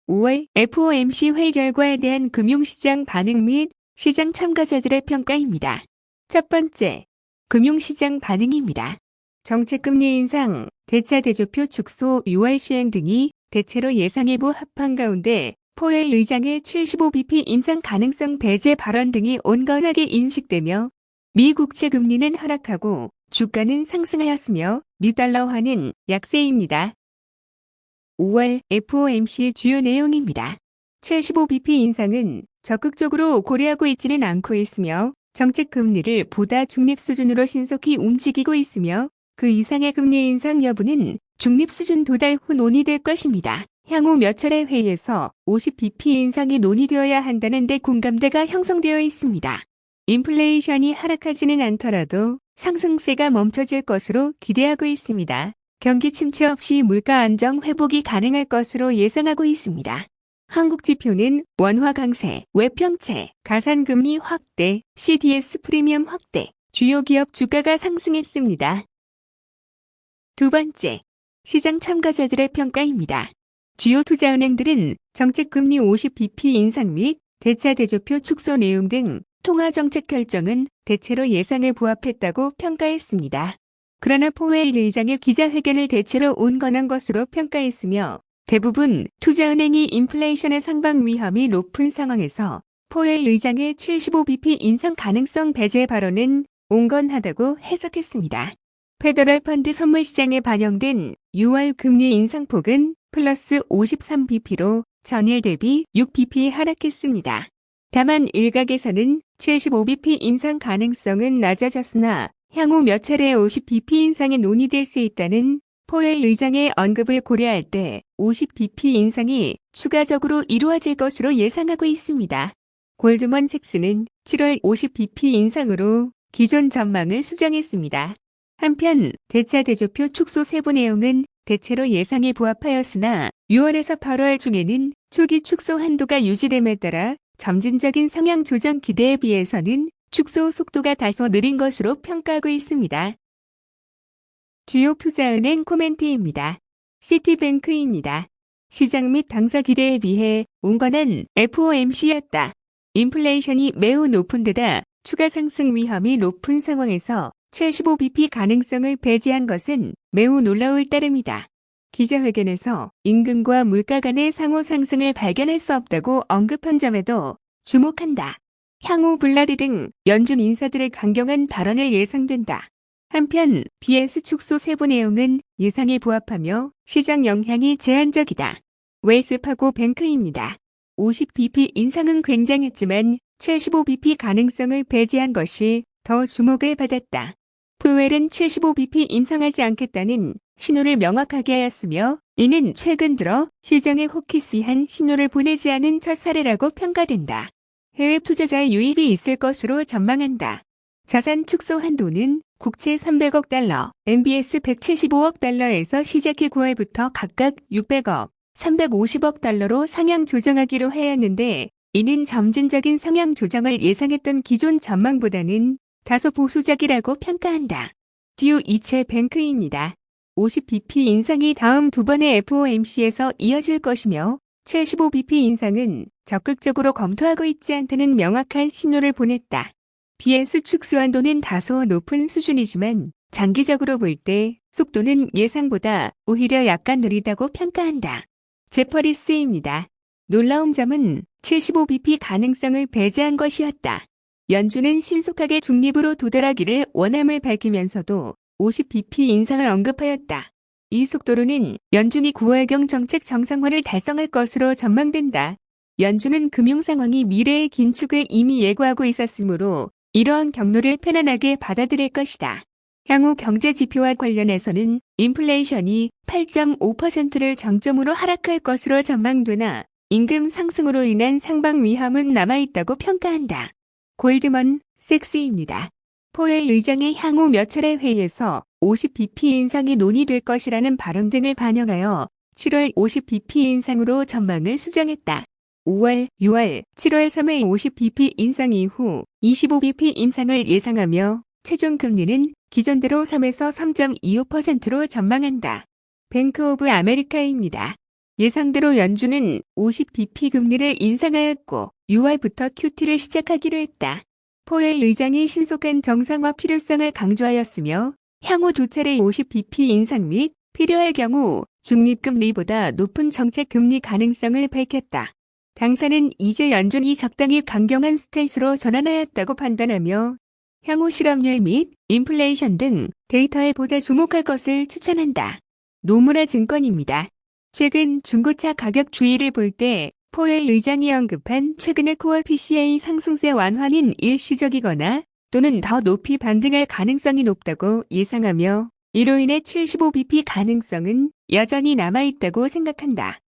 5월 FOMC 회의 결과에 대한 금융시장 반응 및 시장 참가자들의 평가입니다. 첫 번째, 금융시장 반응입니다. 정책금리 인상, 대차 대조표 축소 6월 시행 등이 대체로 예상에 부합한 가운데 포웰 의장의 75bp 인상 가능성 배제 발언 등이 온건하게 인식되며 미 국채 금리는 하락하고 주가는 상승하였으며 미 달러화는 약세입니다. 5월 FOMC 주요 내용입니다. 75bp 인상은 적극적으로 고려하고 있지는 않고 있으며 정책 금리를 보다 중립 수준으로 신속히 움직이고 있으며 그 이상의 금리 인상 여부는 중립 수준 도달 후 논의될 것입니다. 향후 몇 차례 회의에서 50bp 인상이 논의되어야 한다는 데 공감대가 형성되어 있습니다. 인플레이션이 하락하지는 않더라도 상승세가 멈춰질 것으로 기대하고 있습니다. 경기 침체 없이 물가 안정 회복이 가능할 것으로 예상하고 있습니다. 한국 지표는 원화 강세, 외평채, 가산금리 확대, CDS 프리미엄 확대, 주요 기업 주가가 상승했습니다. 두 번째, 시장 참가자들의 평가입니다. 주요 투자은행들은 정책금리 50bp 인상 및 대차 대조표 축소 내용 등 통화정책 결정은 대체로 예상에 부합했다고 평가했습니다. 그러나 포웰 의장의 기자회견을 대체로 온건한 것으로 평가했으며 대부분 투자은행이 인플레이션의 상방 위험이 높은 상황에서 포웰 의장의 75bp 인상 가능성 배제 발언은 온건하다고 해석했습니다. 페더럴 펀드 선물 시장에 반영된 6월 금리 인상폭은 플러스 53bp로 전일 대비 6bp 하락했습니다. 다만 일각에서는 75bp 인상 가능성은 낮아졌으나 향후 몇 차례 50bp 인상이 논의될 수 있다는 포웰 의장의 언급을 고려할 때 50bp 인상이 추가적으로 이루어질 것으로 예상하고 있습니다. 골드먼색스는 7월 50bp 인상으로 기존 전망을 수정했습니다. 한편 대차 대조표 축소 세부 내용은 대체로 예상에 부합하였으나 6월에서 8월 중에는 초기 축소 한도가 유지됨에 따라 점진적인 성향 조정 기대에 비해서는 축소 속도가 다소 느린 것으로 평가하고 있습니다. 주요 투자은행 코멘트입니다. 시티뱅크입니다. 시장 및 당사 기대에 비해 온건한 FOMC였다. 인플레이션이 매우 높은 데다 추가 상승 위험이 높은 상황에서 75bp 가능성을 배제한 것은 매우 놀라울 따름이다. 기자회견에서 임금과 물가 간의 상호 상승을 발견할 수 없다고 언급한 점에도 주목한다. 향후 블라디 등 연준 인사들의 강경한 발언을 예상된다. 한편 BS 축소 세부 내용은 예상에 부합하며 시장 영향이 제한적이다. 웰스파고 뱅크입니다. 50bp 인상은 굉장했지만 75bp 가능성을 배제한 것이 더 주목을 받았다. 포웰은 75bp 인상하지 않겠다는 신호를 명확하게 하였으며 이는 최근 들어 시장에 호키시한 신호를 보내지 않은 첫 사례라고 평가된다. 해외 투자자의 유입이 있을 것으로 전망한다. 자산 축소 한도는 국채 300억 달러, MBS 175억 달러에서 시작해 9월부터 각각 600억, 350억 달러로 상향 조정하기로 하였는데 이는 점진적인 상향 조정을 예상했던 기존 전망보다는 다소 보수적이라고 평가한다. 듀 이체 뱅크입니다. 50bp 인상이 다음 두 번의 FOMC에서 이어질 것이며 75bp 인상은 적극적으로 검토하고 있지 않다는 명확한 신호를 보냈다. BS 축소 한도는 다소 높은 수준이지만 장기적으로 볼 때 속도는 예상보다 오히려 약간 느리다고 평가한다. 제퍼리스입니다. 놀라운 점은 75bp 가능성을 배제한 것이었다. 연준은 신속하게 중립으로 도달하기를 원함을 밝히면서도 50bp 인상을 언급하였다. 이 속도로는 연준이 9월경 정책 정상화를 달성할 것으로 전망된다. 연준은 금융 상황이 미래의 긴축을 이미 예고하고 있었으므로 이러한 경로를 편안하게 받아들일 것이다. 향후 경제 지표와 관련해서는 인플레이션이 8.5%를 정점으로 하락할 것으로 전망되나 임금 상승으로 인한 상방 위험은 남아있다고 평가한다. 골드먼 섹스입니다. 포웰 의장의 향후 몇 차례 회의에서 50bp 인상이 논의될 것이라는 발언 등을 반영하여 7월 50bp 인상으로 전망을 수정했다. 5월, 6월, 7월 3회 50bp 인상 이후 25bp 인상을 예상하며 최종 금리는 기존대로 3에서 3.25%로 전망한다. 뱅크 오브 아메리카입니다. 예상대로 연준은 50bp 금리를 인상하였고 6월부터 QT를 시작하기로 했다. 포웰 의장이 신속한 정상화 필요성을 강조하였으며 향후 두 차례 50bp 인상 및 필요할 경우 중립금리보다 높은 정책 금리 가능성을 밝혔다. 당사는 이제 연준이 적당히 강경한 스탠스로 전환하였다고 판단하며 향후 실업률 및 인플레이션 등 데이터에 보다 주목할 것을 추천한다. 노무라 증권입니다. 최근 중고차 가격 추이를 볼 때 포웰 의장이 언급한 최근의 코어 PCA 상승세 완화는 일시적이거나 또는 더 높이 반등할 가능성이 높다고 예상하며 이로 인해 75bp 가능성은 여전히 남아있다고 생각한다.